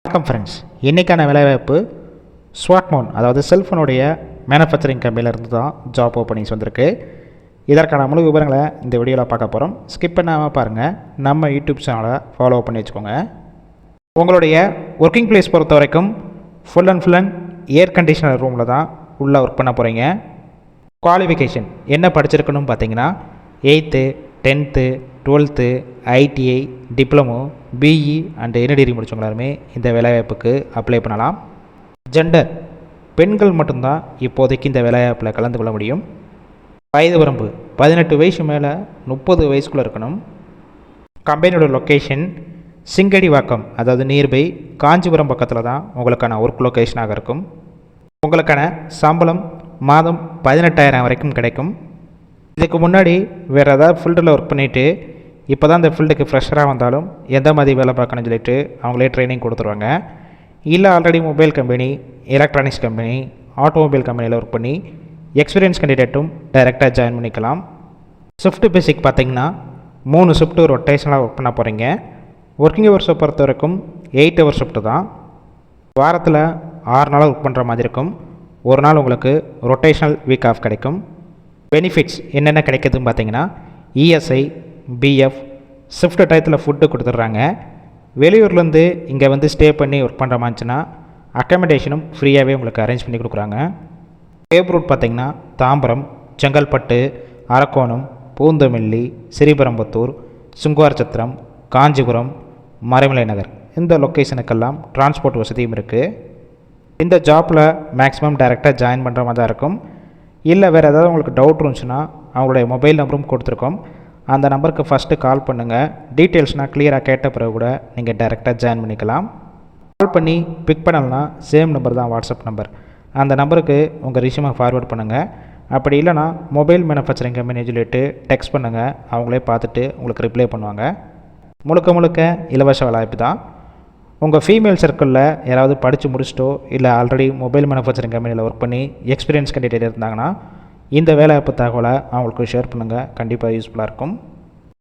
வணக்கம் ஃப்ரெண்ட்ஸ், இன்றைக்கான வேலைவாய்ப்பு ஸ்மார்ட்ஃபோன் அதாவது செல்ஃபோனுடைய மேனுஃபேக்சரிங் கம்பெனிலேருந்து தான் ஜாப் ஓப்பனிங்ஸ் வந்திருக்கு. இதற்கான முழு விவரங்களை இந்த வீடியோவில் பார்க்க போகிறோம். ஸ்கிப் பண்ணாமல் பாருங்கள். நம்ம யூடியூப் சேனலை ஃபாலோ பண்ணி வச்சுக்கோங்க. உங்களுடைய ஒர்க்கிங் பிளேஸ் பொறுத்த வரைக்கும் ஃபுல் அண்ட் ஏர் கண்டிஷனர் ரூமில் தான் உள்ளே ஒர்க் பண்ண போகிறீங்க. குவாலிஃபிகேஷன் என்ன படிச்சிருக்கணும்னு பார்த்தீங்கன்னா 8th 10th 12th ITI diploma BE and என்ன டிகிரி முடிச்சவங்க எல்லாருமே இந்த வேலைவாய்ப்புக்கு அப்ளை பண்ணலாம். ஜெண்டர் பெண்கள் மட்டும்தான் இப்போதைக்கு இந்த வேலைவாய்ப்பில் கலந்து கொள்ள முடியும். வயது வரம்பு 18 வயசு மேலே 30 வயசுக்குள்ளே இருக்கணும். கம்பெனியோட லொக்கேஷன் சிங்கடிவாக்கம், அதாவது நியர்பை காஞ்சிபுரம் பக்கத்தில் தான் உங்களுக்கான ஒர்க் லொக்கேஷனாக இருக்கும். உங்களுக்கான சம்பளம் மாதம் 18,000 வரைக்கும் கிடைக்கும். இதுக்கு முன்னாடி வேறு ஏதாவது ஃபீல்டில் ஒர்க் பண்ணிவிட்டு இப்போ தான் இந்த ஃபீல்டுக்கு ஃப்ரெஷராக வந்தாலும் எந்த மாதிரி வேலை பார்க்கணும்னு சொல்லிட்டு அவங்களே ட்ரைனிங் கொடுத்துருவாங்க. இல்லை already mobile company, electronics company, automobile கம்பெனியில் ஒர்க் பண்ணி எக்ஸ்பீரியன்ஸ் கேண்டிடேட்டும் டைரெக்டாக ஜாயின் பண்ணிக்கலாம். ஷிஃப்ட் பேசிக் பார்த்திங்கன்னா 3 ஷிஃப்ட்டு ரொட்டேஷனலாக ஒர்க் பண்ண போகிறீங்க. ஒர்க்கிங் ஹவர்ஸை பொறுத்த வரைக்கும் 8 ஹவர் ஷிஃப்ட்டு தான். வாரத்தில் 6 நாள் ஒர்க் பண்ணுற மாதிரி இருக்கும். ஒரு நாள் உங்களுக்கு ரொட்டேஷனல் வீக் ஆஃப் கிடைக்கும். பெனிஃபிட்ஸ் என்னென்ன கிடைக்குதுன்னு பார்த்தீங்கன்னா ESI, BF, ஷிஃப்ட் டயத்தில் ஃபுட்டு கொடுத்துட்றாங்க. வெளியூர்லேருந்து இங்கே வந்து ஸ்டே பண்ணி ஒர்க் பண்ணுற மாதிரிச்சுன்னா அக்கமடேஷனும் ஃப்ரீயாகவே உங்களுக்கு அரேஞ்ச் பண்ணி கொடுக்குறாங்க. கேப் ரூட் பார்த்திங்கன்னா தாம்பரம், செங்கல்பட்டு, அரக்கோணம், பூந்தமல்லி, ஸ்ரீபெரும்புத்தூர், சுங்குவார்சத்திரம், காஞ்சிபுரம், மறைமலை நகர் இந்த லொக்கேஷனுக்கெல்லாம் டிரான்ஸ்போர்ட் வசதியும் இருக்குது. இந்த ஜாப்பில் மேக்ஸிமம் டைரெக்டாக ஜாயின் பண்ணுற மாதிரி தான் இருக்கும். இல்லை வேறு ஏதாவது உங்களுக்கு டவுட் இருந்துச்சுன்னா அவங்களுடைய மொபைல் நம்பரும் கொடுத்துருக்கோம். அந்த நம்பருக்கு ஃபஸ்ட்டு கால் பண்ணுங்கள். டீட்டெயில்ஸ்னால் கிளியராக கேட்ட பிறகு கூட நீங்கள் டைரெக்டாக ஜாயின் பண்ணிக்கலாம். கால் பண்ணி பிக் பண்ணலன்னா சேம் நம்பர் தான் வாட்ஸ்அப் நம்பர். அந்த நம்பருக்கு உங்கள் ரிஷ்யூமை ஃபார்வேர்ட் பண்ணுங்கள். அப்படி இல்லைனா மொபைல் மேனுஃபேக்சரிங் கம்பெனி சொல்லிட்டு டெக்ஸ்ட் பண்ணுங்கள். அவங்களே பார்த்துட்டு உங்களுக்கு ரிப்ளை பண்ணுவாங்க. முழுக்க இலவச வாய்ப்பு தான். உங்கள் ஃபீமேல் சர்க்கிளில் யாராவது படித்து முடிச்சிட்டோ இல்லை ஆல்ரெடி மொபைல் மேனுஃபேக்சரிங் கம்பெனியில் ஒர்க் பண்ணி எக்ஸ்பீரியன்ஸ் கேண்டிடேட் இருந்தாங்கன்னா இந்த வேலைவாய்ப்பு தகவலை அவங்களுக்கு ஷேர் பண்ணுங்கள். கண்டிப்பாக யூஸ்ஃபுல்லாக இருக்கும்.